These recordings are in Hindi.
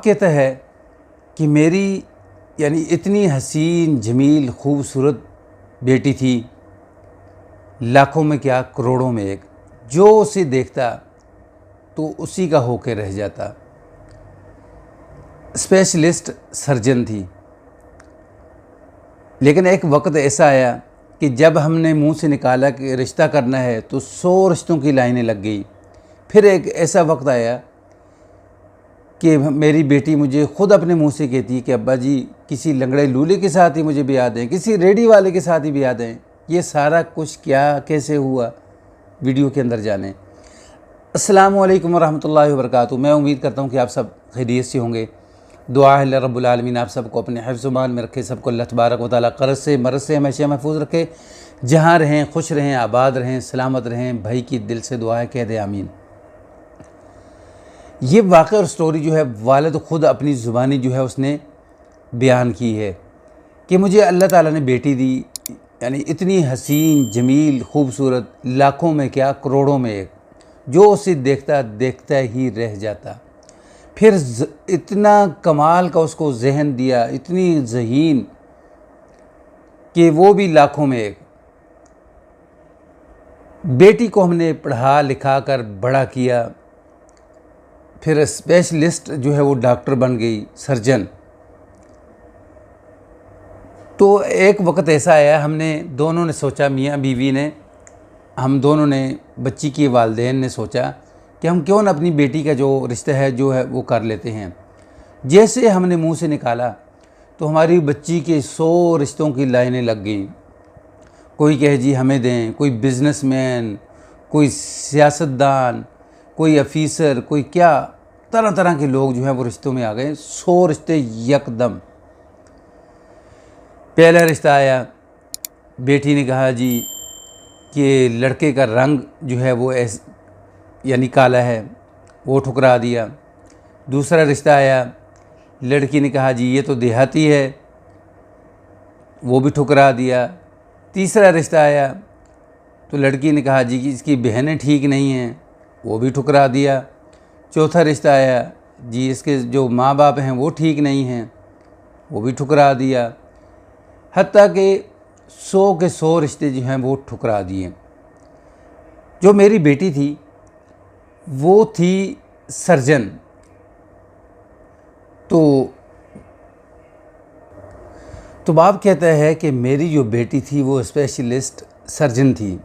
कहता है कि मेरी यानी इतनी हसीन जमील खूबसूरत बेटी थी, लाखों में क्या करोड़ों में एक, जो उसे देखता तो उसी का होके रह जाता। स्पेशलिस्ट सर्जन थी, लेकिन एक वक्त ऐसा आया कि जब हमने मुंह से निकाला कि रिश्ता करना है तो 100 रिश्तों की लाइनें लग गई। फिर एक ऐसा वक्त आया कि मेरी बेटी मुझे ख़ुद अपने मुंह से कहती कि अब्बा जी किसी लंगड़े लूले के साथ ही मुझे ब्याह दें, किसी रेडी वाले के साथ ही ब्याह दें। ये सारा कुछ क्या कैसे हुआ, वीडियो के अंदर जाने। अस्सलामु अलैकुम वरहमतुल्लाहि वबरकातुहू। मैं उम्मीद करता हूँ कि आप सब खैरियत से होंगे। दुआ है रब्बुल आलमीन आप सबको अपने हिफ्ज़-ओ-मान में रखे, सबको अल्लाह तबारक व तआला क़र्ज़ से मर्ज़ से हमेशा महफूज रखे। जहाँ रहें खुश रहें, आबाद रहें, सलामत रहें। भाई की दिल से दुआ है, कह दे आमीन। ये वाक़या और स्टोरी जो है वालिद ख़ुद अपनी ज़ुबानी जो है उसने बयान की है कि मुझे अल्लाह ताला ने बेटी दी, यानी इतनी हसीन जमील खूबसूरत, लाखों में क्या करोड़ों में एक, जो उसे देखता देखता ही रह जाता। फिर इतना कमाल का उसको जहन दिया, इतनी ज़हीन कि वो भी लाखों में एक। बेटी को हमने पढ़ा लिखा कर बड़ा किया, फिर स्पेशलिस्ट जो है वो डॉक्टर बन गई, सर्जन। तो एक वक्त ऐसा आया, हमने दोनों ने सोचा, मियाँ बीवी ने, हम दोनों ने, बच्ची के वालिदैन ने सोचा कि हम क्यों ना अपनी बेटी का जो रिश्ता है जो है वो कर लेते हैं। जैसे हमने मुंह से निकाला तो हमारी बच्ची के 100 रिश्तों की लाइनें लग गई। कोई कहे जी हमें दें, कोई बिजनेसमैन, कोई सियासतदान, कोई अफीसर, कोई क्या, तरह तरह के लोग जो हैं वो रिश्तों में आ गए। 100 रिश्ते यकदम। पहला रिश्ता आया, बेटी ने कहा जी कि लड़के का रंग जो है वो यानी काला है, वो ठुकरा दिया। दूसरा रिश्ता आया, लड़की ने कहा जी ये तो देहाती है, वो भी ठुकरा दिया। तीसरा रिश्ता आया तो लड़की ने कहा जी कि इसकी बहनें ठीक नहीं हैं, वो भी ठुकरा दिया। चौथा रिश्ता आया जी इसके जो माँ बाप हैं वो ठीक नहीं हैं, वो भी ठुकरा दिया। हत्ता कि 100 के 100 रिश्ते जो हैं वो ठुकरा दिए। जो मेरी बेटी थी वो थी सर्जन। तो बाप कहता है कि मेरी जो बेटी थी वो स्पेशलिस्ट सर्जन थी,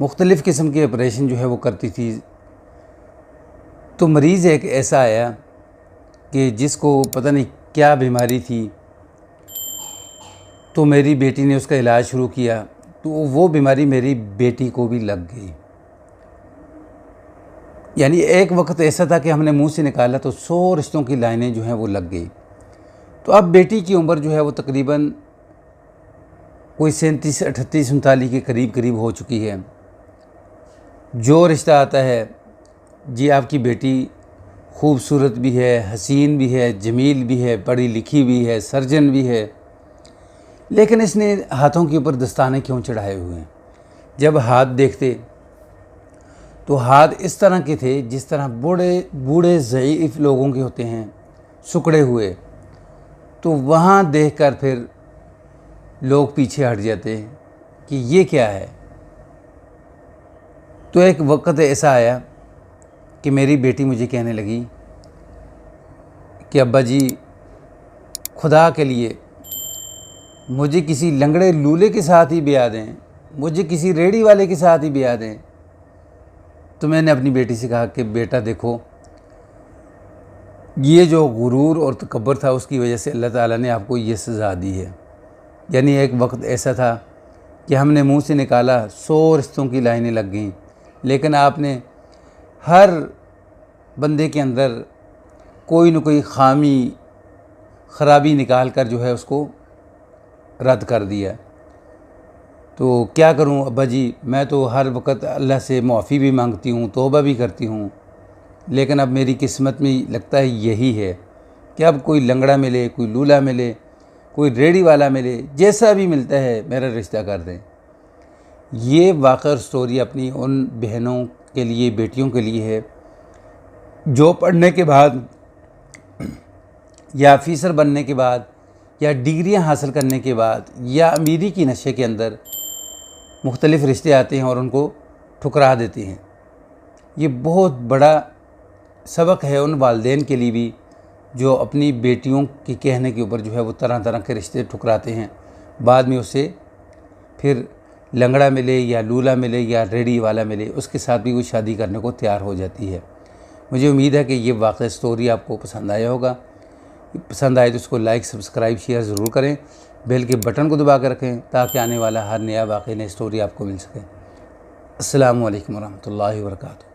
मुख्तलिफ़ किस्म के ऑपरेशन जो है वो करती थी। तो मरीज़ एक ऐसा आया कि जिसको पता नहीं क्या बीमारी थी, तो मेरी बेटी ने उसका इलाज शुरू किया, तो वो बीमारी मेरी बेटी को भी लग गई। यानी एक वक्त ऐसा था कि हमने मुंह से निकाला तो 100 रिश्तों की लाइनें जो हैं वो लग गई। तो अब बेटी की उम्र जो है वो तकरीबन कोई 37, 38, 39 के करीब हो चुकी है। जो रिश्ता आता है जी आपकी बेटी खूबसूरत भी है, हसीन भी है, जमील भी है, पढ़ी लिखी भी है, सर्जन भी है, लेकिन इसने हाथों के ऊपर दस्ताने क्यों चढ़ाए हुए हैं। जब हाथ देखते तो हाथ इस तरह के थे जिस तरह बूढ़े ज़ईफ़ लोगों के होते हैं, सुकड़े हुए। तो वहाँ देखकर फिर लोग पीछे हट जाते हैं कि ये क्या है। तो एक वक्त ऐसा आया कि मेरी बेटी मुझे कहने लगी कि अब्बा जी खुदा के लिए मुझे किसी लंगड़े लूले के साथ ही ब्याह दें, मुझे किसी रेडी वाले के साथ ही ब्याह दें। तो मैंने अपनी बेटी से कहा कि बेटा देखो, ये जो गुरूर और तकब्बुर था उसकी वजह से अल्लाह ताला ने आपको ये सज़ा दी है। यानी एक वक्त ऐसा था कि हमने मुंह से निकाला 100 रिश्तों की लाइनें लग गईं, लेकिन आपने हर बंदे के अंदर कोई न कोई खामी ख़राबी निकाल कर जो है उसको रद्द कर दिया। तो क्या करूं अब्बा जी, मैं तो हर वक्त अल्लाह से माफ़ी भी मांगती हूं, तौबा भी करती हूं, लेकिन अब मेरी किस्मत में लगता है यही है कि अब कोई लंगड़ा मिले, कोई लूला मिले, कोई रेडी वाला मिले, जैसा भी मिलता है मेरा रिश्ता कर दें। ये वाक़ई स्टोरी अपनी उन बहनों के लिए, बेटियों के लिए है जो पढ़ने के बाद या ऑफिसर बनने के बाद या डिग्रियां हासिल करने के बाद या अमीरी की नशे के अंदर मुख्तलिफ़ रिश्ते आते हैं और उनको ठुकरा देते हैं। ये बहुत बड़ा सबक है उन वालिदैन के लिए भी जो अपनी बेटियों के कहने के ऊपर जो है वो तरह तरह के रिश्ते ठुकराते हैं। बाद में उसे फिर लंगड़ा मिले या लूला मिले या रेडी वाला मिले, उसके साथ भी वो शादी करने को तैयार हो जाती है। मुझे उम्मीद है कि ये वाक़ई स्टोरी आपको पसंद आया होगा। पसंद आए तो उसको लाइक, सब्सक्राइब, शेयर ज़रूर करें। बेल के बटन को दबा कर रखें ताकि आने वाला हर नया वाक़ई नई स्टोरी आपको मिल सके। अस्सलामु अलैकुम वरहमतुल्लाहि वबरकातुहू।